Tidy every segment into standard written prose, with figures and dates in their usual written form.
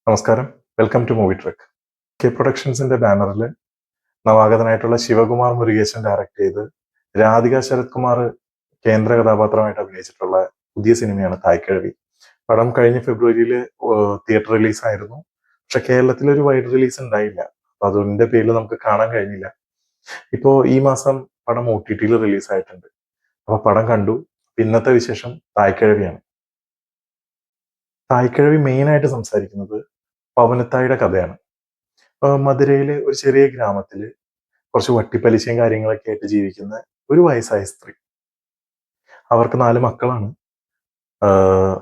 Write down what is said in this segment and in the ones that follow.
നമസ്കാരം. Welcome to movie truck. K പ്രൊഡക്ഷൻസിന്റെ ബാനറിൽ നവാഗതനായിട്ടുള്ള ശിവകുമാർ മുരുകേശൻ ഡയറക്ട് ചെയ്ത് രാധിക ശരത് കുമാർ കേന്ദ്ര കഥാപാത്രമായിട്ട് അഭിനയിച്ചിട്ടുള്ള പുതിയ സിനിമയാണ് തായ്ക്കിഴവി. പടം കഴിഞ്ഞ ഫെബ്രുവരിയിൽ തിയേറ്റർ റിലീസ് ആയിരുന്നു. പക്ഷെ കേരളത്തിൽ ഒരു വൈഡ് റിലീസ് ഉണ്ടായില്ല. അപ്പൊ അതിന്റെ പേരിൽ നമുക്ക് കാണാൻ കഴിഞ്ഞില്ല. ഇപ്പോ ഈ മാസം പടം OTT റിലീസ് ആയിട്ടുണ്ട്. അപ്പൊ പടം കണ്ടു. ഇന്നത്തെ വിശേഷം തായ്ക്കിഴവിയാണ്. തായ്ക്കിഴവി മെയിൻ ആയിട്ട് സംസാരിക്കുന്നത് പവനത്തായിയുടെ കഥയാണ്. മധുരയിലെ ഒരു ചെറിയ ഗ്രാമത്തില് കുറച്ച് വട്ടിപ്പലിശയും കാര്യങ്ങളൊക്കെ ആയിട്ട് ജീവിക്കുന്ന ഒരു വയസ്സായ സ്ത്രീ. അവർക്ക് 4 മക്കളാണ്. ആഹ്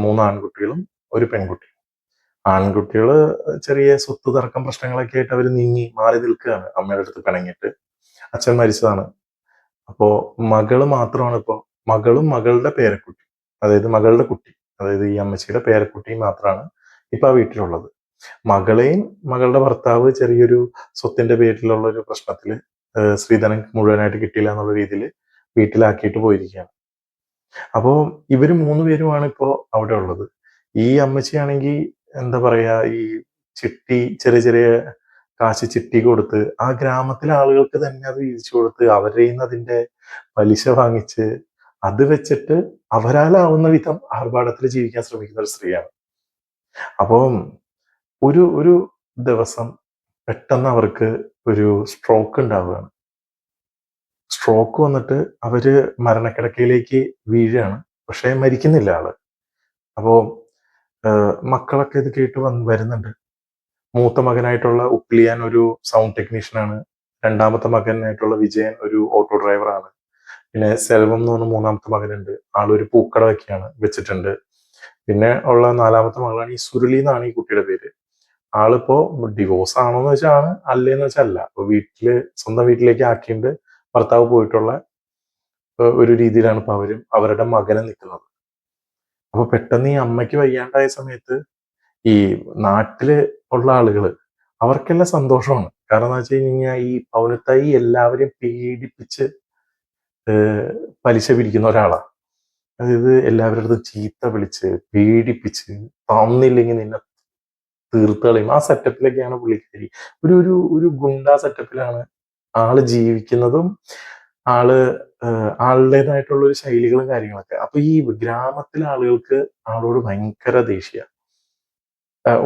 മൂന്ന് ആൺകുട്ടികളും ഒരു പെൺകുട്ടി. ആൺകുട്ടികള് ചെറിയ സ്വത്ത് തർക്കം പ്രശ്നങ്ങളൊക്കെ ആയിട്ട് അവർ നീങ്ങി മാറി നിൽക്കുകയാണ് അമ്മയുടെ അടുത്ത് പിണങ്ങിയിട്ട്. അച്ഛൻ മരിച്ചതാണ്. അപ്പോ മകള് മാത്രമാണ് ഇപ്പോ മകളും മകളുടെ പേരക്കുട്ടി, അതായത് മകളുടെ കുട്ടി, അതായത് ഈ അമ്മച്ചിയുടെ പേരക്കുട്ടിയും മാത്രമാണ് ഇപ്പൊ ആ വീട്ടിലുള്ളത്. മകളെയും മകളുടെ ഭർത്താവ് ചെറിയൊരു സ്വത്തിന്റെ പേരിലുള്ള ഒരു പ്രശ്നത്തില് സ്ത്രീധനം മുഴുവനായിട്ട് കിട്ടിയില്ല എന്നുള്ള രീതിയിൽ വീട്ടിലാക്കിയിട്ട് പോയിരിക്കുകയാണ്. അപ്പോ ഇവര് 3 പേരുമാണ് ഇപ്പോ അവിടെ ഉള്ളത്. ഈ അമ്മച്ചിയാണെങ്കിൽ എന്താ പറയാ, ഈ ചിട്ടി ചെറിയ ചെറിയ കാശ് ചിട്ടി കൊടുത്ത് ആ ഗ്രാമത്തിലെ ആളുകൾക്ക് തന്നെ അത് വീതിച്ചു കൊടുത്ത് അവരുടെ കയ്യിൽ നിന്ന് അതിന്റെ പലിശ വാങ്ങിച്ച് അത് വെച്ചിട്ട് അവരാലാവുന്ന വിധം ആർഭാടത്തിൽ ജീവിക്കാൻ ശ്രമിക്കുന്ന ഒരു സ്ത്രീയാണ്. അപ്പം ഒരു ഒരു ദിവസം പെട്ടെന്ന് അവർക്ക് ഒരു സ്ട്രോക്ക് ഉണ്ടാവുകയാണ്. സ്ട്രോക്ക് വന്നിട്ട് അവര് മരണക്കിടക്കയിലേക്ക് വീഴുകയാണ്. പക്ഷെ മരിക്കുന്നില്ല ആള്. അപ്പോ മക്കളൊക്കെ ഇത് കേട്ട് വരുന്നുണ്ട്. മൂത്ത മകനായിട്ടുള്ള ഉപ്ലിയാൻ ഒരു സൗണ്ട് ടെക്നീഷ്യനാണ്. രണ്ടാമത്തെ മകനായിട്ടുള്ള വിജയൻ ഒരു ഓട്ടോ ഡ്രൈവറാണ്. പിന്നെ സെൽവം എന്ന് പറഞ്ഞ മൂന്നാമത്തെ മകനുണ്ട്. ആളൊരു പൂക്കട വെച്ചിട്ടുണ്ട്. പിന്നെ ഉള്ള 4ാമത്തെ മകളാണ് ഈ സുരുളി എന്നാണ് ഈ കുട്ടിയുടെ പേര്. ആളിപ്പോ ഡിവോഴ്സ് ആണോന്ന് വെച്ചാൽ ആണ്, അല്ലേന്ന് വെച്ചാൽ അല്ല. അപ്പൊ സ്വന്തം വീട്ടിലേക്ക് ആക്കിയിട്ട് ഭർത്താവ് പോയിട്ടുള്ള ഒരു രീതിയിലാണ് ഇപ്പൊ അവരും അവരുടെ മകനെ നിൽക്കുന്നത്. അപ്പൊ പെട്ടെന്ന് ഈ അമ്മയ്ക്ക് വയ്യാണ്ടായ സമയത്ത് ഈ നാട്ടില് ഉള്ള ആളുകള് അവർക്കെല്ലാം സന്തോഷമാണ്. കാരണം എന്താ വെച്ച് കഴിഞ്ഞാൽ ഈ പൗനത്തായി എല്ലാവരെയും പീഡിപ്പിച്ച് പലിശ പിരിക്കുന്ന ഒരാളാ. അതായത് എല്ലാവരുടെ അടുത്തും ചീത്ത വിളിച്ച് പീഡിപ്പിച്ച് തന്നില്ലെങ്കിൽ നിന്നെ തീർത്ത് കളയും. ആ സെറ്റപ്പിലൊക്കെയാണ് പുള്ളിക്കാരി. ഒരു ഒരു ഒരു ഗുണ്ടാ സെറ്റപ്പിലാണ് ആള് ജീവിക്കുന്നതും. ആള് ആളുടേതായിട്ടുള്ള ഒരു ശൈലികളും കാര്യങ്ങളൊക്കെ. അപ്പൊ ഈ ഗ്രാമത്തിലെ ആളുകൾക്ക് ആളോട് ഭയങ്കര ദേഷ്യ.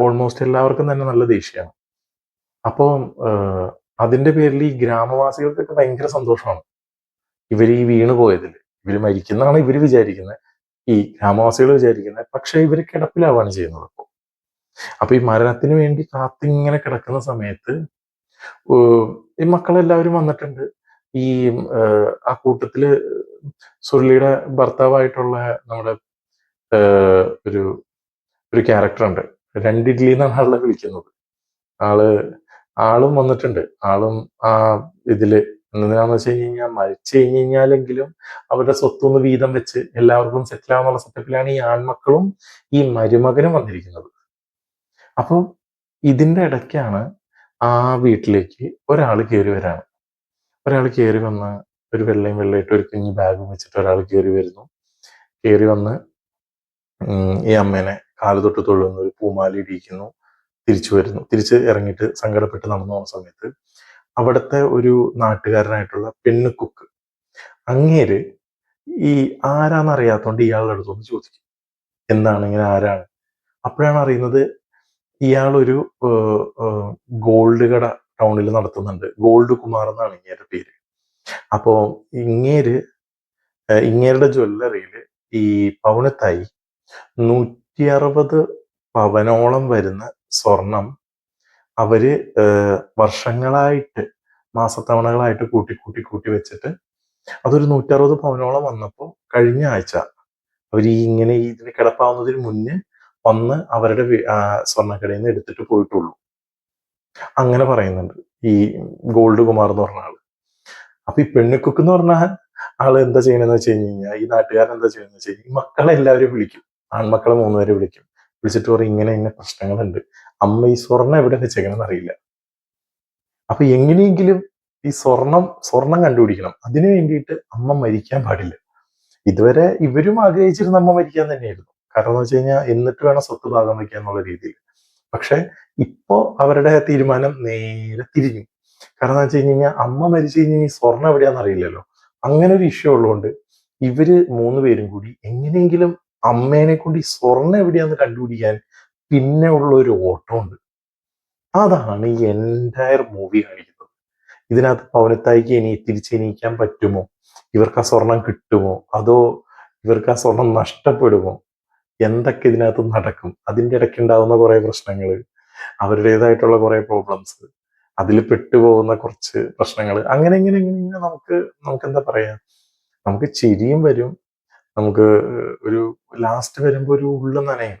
ഓൾമോസ്റ്റ് എല്ലാവർക്കും തന്നെ നല്ല ദേഷ്യമാണ്. അപ്പോ അതിന്റെ പേരിൽ ഈ ഗ്രാമവാസികൾക്കൊക്കെ ഭയങ്കര സന്തോഷമാണ് ഇവര് ഈ വീണ് പോയതിൽ. ഇവര് മരിക്കുന്നതാണ് ഇവര് വിചാരിക്കുന്നത്, ഈ ഗ്രാമവാസികൾ വിചാരിക്കുന്നത്. പക്ഷെ ഇവര് കിടപ്പിലാവാണ് ചെയ്യുന്നത്. അപ്പൊ ഈ മരണത്തിന് വേണ്ടി കാത്തിങ്ങനെ കിടക്കുന്ന സമയത്ത് ഈ മക്കളെല്ലാവരും വന്നിട്ടുണ്ട്. ഈ ആ കൂട്ടത്തില് സുരുളിയുടെ ഭർത്താവായിട്ടുള്ള നമ്മുടെ ഒരു ഒരു ക്യാരക്ടർ ഉണ്ട്. രണ്ടിഡ്ലി എന്നാണ് ആളെ വിളിക്കുന്നത്. ആള് ആളും വന്നിട്ടുണ്ട്. ആളും ആ ഇതില് എന്തിനാന്ന് വെച്ച് കഴിഞ്ഞാൽ മരിച്ചു കഴിഞ്ഞ് കഴിഞ്ഞാലെങ്കിലും അവരുടെ സ്വത്തൊന്ന് വീതം വെച്ച് എല്ലാവർക്കും സെറ്റിൽ ആവാന്നുള്ള സെറ്റപ്പിലാണ് ഈ ആൺമക്കളും ഈ മരുമകനും വന്നിരിക്കുന്നത്. അപ്പൊ ഇതിന്റെ ഇടയ്ക്കാണ് ആ വീട്ടിലേക്ക് ഒരാൾ കയറി വരാണ്. ഒരാൾ കയറി വന്ന് ഒരു വെള്ളയും വെള്ളയിട്ട് ഒരു കുഞ്ഞു ബാഗും വെച്ചിട്ട് ഒരാൾ കയറി വരുന്നു. കയറി വന്ന് ഈ അമ്മേനെ കാല് തൊട്ട് തൊഴുന്നു, ഒരു പൂമാല ഇടിയിക്കുന്നു, തിരിച്ചു വരുന്നു. തിരിച്ച് ഇറങ്ങിയിട്ട് സങ്കടപ്പെട്ട് നടന്നു പോകുന്ന സമയത്ത് അവിടുത്തെ ഒരു നാട്ടുകാരനായിട്ടുള്ള പെണ്ണുക്കുക്ക്, അങ്ങേര് ഈ ആരാന്നറിയാത്തോണ്ട് ഇയാളുടെ അടുത്തൊന്ന് ചോദിക്കും, എന്താണ് ഇങ്ങനെ ആരാണ്. അപ്പോഴാണ് അറിയുന്നത് ഇയാളൊരു ഗോൾഡ് കട ടൗണിൽ നടത്തുന്നുണ്ട്. ഗോൾഡ് കുമാർ എന്നാണ് ഇങ്ങേരുടെ പേര്. അപ്പോ ഇങ്ങേരുടെ ജ്വല്ലറിയിൽ ഈ പവനത്തായി 160 പവനോളം വരുന്ന സ്വർണം അവര് വർഷങ്ങളായിട്ട് മാസത്തവണകളായിട്ട് കൂട്ടി കൂട്ടി കൂട്ടി വെച്ചിട്ട് അതൊരു 160 പവനോളം വന്നപ്പോൾ കഴിഞ്ഞ ആഴ്ച അവർ ഇങ്ങനെ ഇതിന് കിടപ്പാവുന്നതിന് മുന്നേ വന്ന് അവരുടെ സ്വർണ്ണക്കടയിൽ നിന്ന് എടുത്തിട്ട് പോയിട്ടുള്ളൂ. അങ്ങനെ പറയുന്നുണ്ട് ഈ ഗോൾഡ് കുമാർ എന്ന് പറഞ്ഞ ആള്. അപ്പൊ ഈ പെണ്ണുക്കുക്ക് എന്ന് പറഞ്ഞ ആള് എന്താ ചെയ്യണെന്ന് വെച്ച് കഴിഞ്ഞാൽ, ഈ നാട്ടുകാരൻ എന്താ ചെയ്യണെന്ന് വെച്ച് കഴിഞ്ഞാൽ, ഈ മക്കളെ എല്ലാവരും വിളിക്കും. ആൺമക്കളെ 3 പേരെ വിളിക്കും. വിളിച്ചിട്ട് പറയും ഇങ്ങനെ ഇങ്ങനെ പ്രശ്നങ്ങളുണ്ട്, അമ്മ ഈ സ്വർണ്ണം എവിടെ വെച്ചേക്കണെന്ന് അറിയില്ല. അപ്പൊ എങ്ങനെയെങ്കിലും ഈ സ്വർണം കണ്ടുപിടിക്കണം. അതിനു വേണ്ടിയിട്ട് അമ്മ മരിക്കാൻ പാടില്ല. ഇതുവരെ ഇവരും ആഗ്രഹിച്ചിരുന്ന അമ്മ മരിക്കാൻ തന്നെയായിരുന്നു. കാരണം എന്ന് വെച്ച് കഴിഞ്ഞാൽ എന്നിട്ട് വേണം സ്വത്ത് ഭാഗം വയ്ക്കാൻ എന്നുള്ള രീതിയിൽ. പക്ഷെ ഇപ്പോ അവരുടെ തീരുമാനം നേരെ തിരിഞ്ഞു. കാരണം എന്താ വെച്ച് കഴിഞ്ഞാൽ അമ്മ മരിച്ചു കഴിഞ്ഞാൽ ഈ സ്വർണ്ണം എവിടെയാണെന്ന് അറിയില്ലല്ലോ. അങ്ങനെ ഒരു ഇഷ്യൂ ഉള്ളതുകൊണ്ട് ഇവര് 3 പേരും കൂടി എങ്ങനെയെങ്കിലും അമ്മേനെ കൊണ്ട് ഈ സ്വർണ്ണം എവിടെയാന്ന് കണ്ടുപിടിക്കാൻ പിന്നെ ഉള്ള ഒരു ഓട്ടമുണ്ട്. അതാണ് ഈ എൻറ്റയർ മൂവി കാണിക്കുന്നത്. ഇതിനകത്ത് പവനത്തായിക്ക് തിരിച്ചെണീക്കാൻ പറ്റുമോ? ഇവർക്ക് ആ സ്വർണം കിട്ടുമോ? അതോ ഇവർക്ക് ആ സ്വർണം നഷ്ടപ്പെടുമോ? എന്തൊക്കെ ഇതിനകത്ത് നടക്കും? അതിന്റെ ഇടയ്ക്കുണ്ടാവുന്ന കുറെ പ്രശ്നങ്ങള്, അവരുടേതായിട്ടുള്ള കുറെ പ്രോബ്ലംസ്, അതിൽ പെട്ടുപോകുന്ന കുറച്ച് പ്രശ്നങ്ങൾ, അങ്ങനെ ഇങ്ങനെ ഇങ്ങനെ ഇങ്ങനെ നമുക്ക് എന്താ പറയാ, നമുക്ക് ചിരിയും വരും, നമുക്ക് ഒരു ലാസ്റ്റ് വരുമ്പോ ഒരു ഉള്ളു നനയും.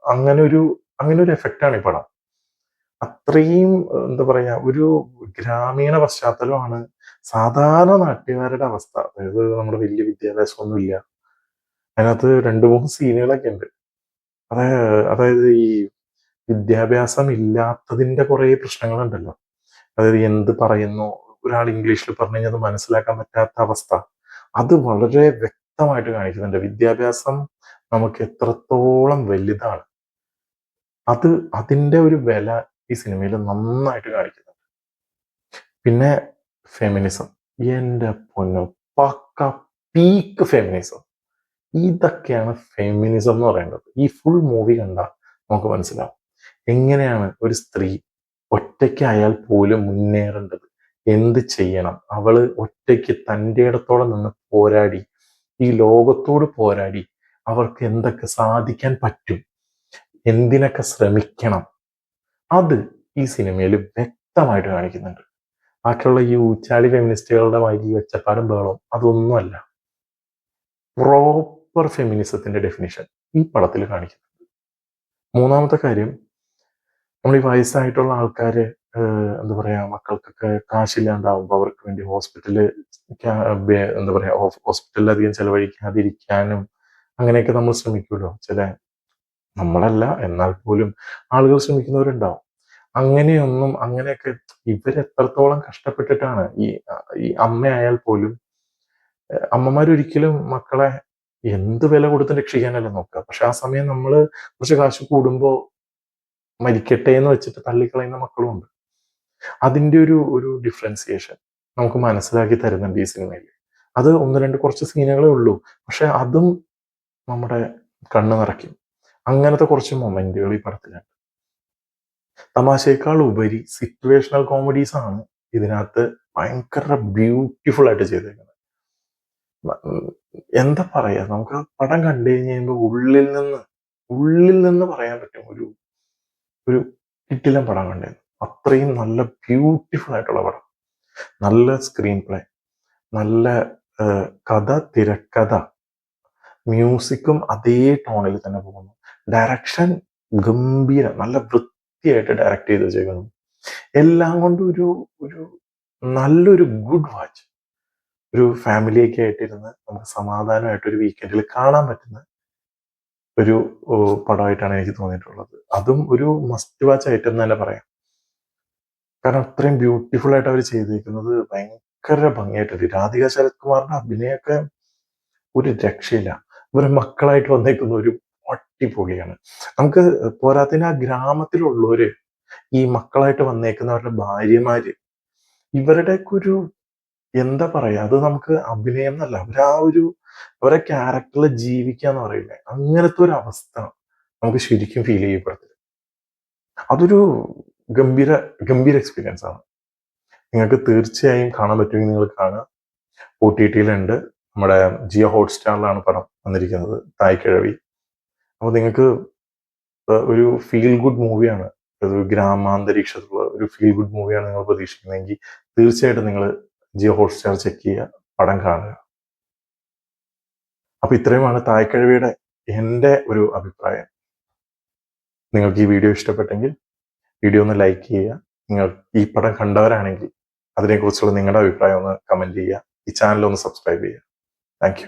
അങ്ങനെ ഒരു എഫക്റ്റാണ് ഈ പടം. അത്രയും എന്താ പറയാ, ഒരു ഗ്രാമീണ പശ്ചാത്തലമാണ് സാധാരണ നാട്ടുകാരുടെ അവസ്ഥ. അതായത് നമ്മുടെ വലിയ വിദ്യാഭ്യാസമൊന്നുമില്ല. അതിനകത്ത് 2-3 സീനുകളൊക്കെ ഉണ്ട്. അതായത് ഈ വിദ്യാഭ്യാസം ഇല്ലാത്തതിന്റെ കുറെ പ്രശ്നങ്ങളുണ്ടല്ലോ. അതായത് എന്ത് പറയുന്നു, ഒരാൾ ഇംഗ്ലീഷിൽ പറഞ്ഞു കഴിഞ്ഞാൽ അത് മനസ്സിലാക്കാൻ പറ്റാത്ത അവസ്ഥ, അത് വളരെ വ്യക്തമായിട്ട് കാണിക്കുന്നുണ്ട്. വിദ്യാഭ്യാസം നമുക്ക് എത്രത്തോളം വലുതാണ്, അതിന്റെ ഒരു വില ഈ സിനിമയിൽ നന്നായിട്ട് കാണിക്കുന്നുണ്ട്. പിന്നെ ഫെമിനിസം, എന്റെ പൊന്നോ, പക്ക പീക്ക് ഫെമിനിസം. ഇതൊക്കെയാണ് ഫെമിനിസം എന്ന് പറയുന്നത്. ഈ ഫുൾ മൂവി കണ്ടാൽ നമുക്ക് മനസ്സിലാവും എങ്ങനെയാണ് ഒരു സ്ത്രീ ഒറ്റയ്ക്കായാൽ പോലും മുന്നേറേണ്ടത്, എന്ത് ചെയ്യണം, അവള് ഒറ്റയ്ക്ക് തൻ്റെ ഇടത്തോടെ നിന്ന് പോരാടി ഈ ലോകത്തോട് പോരാടി അവർക്ക് എന്തൊക്കെ സാധിക്കാൻ പറ്റും, എന്തിനൊക്കെ ശ്രമിക്കണം, അത് ഈ സിനിമയിൽ വ്യക്തമായിട്ട് കാണിക്കുന്നുണ്ട്. ബാക്കിയുള്ള ഈ ഊച്ചാളി ഫെമിനിസ്റ്റുകളുടെ മാതിരി ഒച്ചപ്പാടും ബഹളവും അതൊന്നുമല്ല. പ്രോപ്പർ ഫെമിനിസത്തിന്റെ ഡെഫിനിഷൻ ഈ പടത്തിൽ കാണിക്കുന്നുണ്ട്. മൂന്നാമത്തെ കാര്യം, നമ്മൾ ഈ വയസ്സായിട്ടുള്ള ആൾക്കാര് എന്താ പറയാ, മക്കൾക്കൊക്കെ കാശില്ലാണ്ടാവുമ്പോൾ അവർക്ക് വേണ്ടി എന്താ പറയാ, ഹോസ്പിറ്റലിൽ അധികം ചെലവഴിക്കാതിരിക്കാനും അങ്ങനെയൊക്കെ നമ്മൾ ശ്രമിക്കുമല്ലോ. നമ്മളല്ല, എന്നാൽ പോലും ആളുകൾ ശ്രമിക്കുന്നവരുണ്ടാവും. അങ്ങനെയൊക്കെ ഇവരെത്രത്തോളം കഷ്ടപ്പെട്ടിട്ടാണ് ഈ അമ്മയായാൽ പോലും, അമ്മമാരൊരിക്കലും മക്കളെ എന്ത് വില കൊടുത്ത് രക്ഷിക്കാനല്ല നോക്കുക. പക്ഷെ ആ സമയം നമ്മൾ കുറച്ച് കാശ് കൂടുമ്പോ മരിക്കട്ടെ എന്ന് വെച്ചിട്ട് തള്ളിക്കളയുന്ന മക്കളും ഉണ്ട്. അതിന്റെ ഒരു ഡിഫറൻസിയേഷൻ നമുക്ക് മനസ്സിലാക്കി തരുന്നുണ്ട് ഈ സിനിമയിൽ. അത് 1-2 കുറച്ച് സീനുകളേ ഉള്ളൂ, പക്ഷെ അതും നമ്മുടെ കണ്ണ് നിറയ്ക്കും. അങ്ങനത്തെ കുറച്ച് മൊമെന്റുകൾ ഈ പടത്തിലുണ്ട്. തമാശയേക്കാൾ ഉപരി സിറ്റുവേഷണൽ കോമഡീസ് ആണ് ഇതിനകത്ത് ഭയങ്കര ബ്യൂട്ടിഫുൾ ആയിട്ട് ചെയ്തേക്കുന്നത്. എന്താ പറയാ, നമുക്ക് പടം കണ്ടു കഴിഞ്ഞ് കഴിയുമ്പോൾ ഉള്ളിൽ നിന്ന് പറയാൻ പറ്റും, ഒരു കിടിലൻ പടം കണ്ടത്. അത്രയും നല്ല ബ്യൂട്ടിഫുൾ ആയിട്ടുള്ള പടം, നല്ല സ്ക്രീൻ പ്ലേ, നല്ല കഥ, തിരക്കഥ, മ്യൂസിക്കും അതേ ടോണിൽ തന്നെ പോകുന്നു. ഡയറക്ഷൻ ഗംഭീരം, നല്ല വൃത്തിയായിട്ട് ഡയറക്റ്റ് ചെയ്ത് വെച്ചേക്കുന്നു. എല്ലാം കൊണ്ടും ഒരു നല്ലൊരു ഗുഡ് വാച്ച്, ഒരു ഫാമിലിയൊക്കെ ആയിട്ടിരുന്ന് നമുക്ക് സമാധാനമായിട്ട് ഒരു വീക്കെൻഡിൽ കാണാൻ പറ്റുന്ന ഒരു പടമായിട്ടാണ് എനിക്ക് തോന്നിയിട്ടുള്ളത്. അതും ഒരു മസ്റ്റ് വാച്ച് ഐറ്റം എന്ന് തന്നെ പറയാം. കാരണം അത്രയും ബ്യൂട്ടിഫുൾ ആയിട്ട് അവർ ചെയ്തിരിക്കുന്നത്, ഭയങ്കര ഭംഗിയായിട്ടുണ്ട്. രാധിക ശരത് കുമാറിന്റെ അഭിനയമൊക്കെ ഒരു രക്ഷയില്ല. ഇവരെ മക്കളായിട്ട് വന്നേക്കുന്ന ഒരു അടിപൊളിയാണ്. നമുക്ക് പോരാത്തിന് ആ ഗ്രാമത്തിലുള്ളവര്, ഈ മക്കളായിട്ട് വന്നേക്കുന്നവരുടെ ഭാര്യമാര്, ഇവരുടെയൊക്കെ ഒരു എന്താ പറയാ, അത് നമുക്ക് അഭിനയം എന്നല്ല, അവരെ ക്യാരക്ടറിൽ ജീവിക്കാന്ന് പറയില്ലേ, അങ്ങനത്തെ ഒരു അവസ്ഥ നമുക്ക് ശരിക്കും ഫീൽ ചെയ്യപ്പെടുന്നത്. അതൊരു ഗംഭീര ഗംഭീര എക്സ്പീരിയൻസ് ആണ്. നിങ്ങൾക്ക് തീർച്ചയായും കാണാൻ പറ്റുമെങ്കിൽ നിങ്ങൾ കാണുക. OTT-യിലുണ്ട്, നമ്മുടെ ജിയോ ഹോട്ട്സ്റ്റാറിലാണ് പടം വന്നിരിക്കുന്നത്, തായ്ക്കിഴവി. അപ്പോൾ നിങ്ങൾക്ക് ഒരു ഫീൽ ഗുഡ് മൂവിയാണ്, ഒരു ഗ്രാമാന്തരീക്ഷത്തിലുള്ള ഒരു ഫീൽ ഗുഡ് മൂവിയാണ് നിങ്ങൾ പ്രതീക്ഷിക്കുന്നതെങ്കിൽ തീർച്ചയായിട്ടും നിങ്ങൾ ജിയോ ഹോട്ട്സ്റ്റാർ ചെക്ക് ചെയ്യുക, പടം കാണുക. അപ്പൊ ഇത്രയുമാണ് തായ്ക്കിഴവിയുടെ എൻ്റെ ഒരു അഭിപ്രായം. നിങ്ങൾക്ക് ഈ വീഡിയോ ഇഷ്ടപ്പെട്ടെങ്കിൽ വീഡിയോ ഒന്ന് ലൈക്ക് ചെയ്യുക. നിങ്ങൾ ഈ പടം കണ്ടവരാണെങ്കിൽ അതിനെക്കുറിച്ചുള്ള നിങ്ങളുടെ അഭിപ്രായം ഒന്ന് കമന്റ് ചെയ്യുക. ഈ ചാനൽ ഒന്ന് സബ്സ്ക്രൈബ് ചെയ്യുക. Thank you.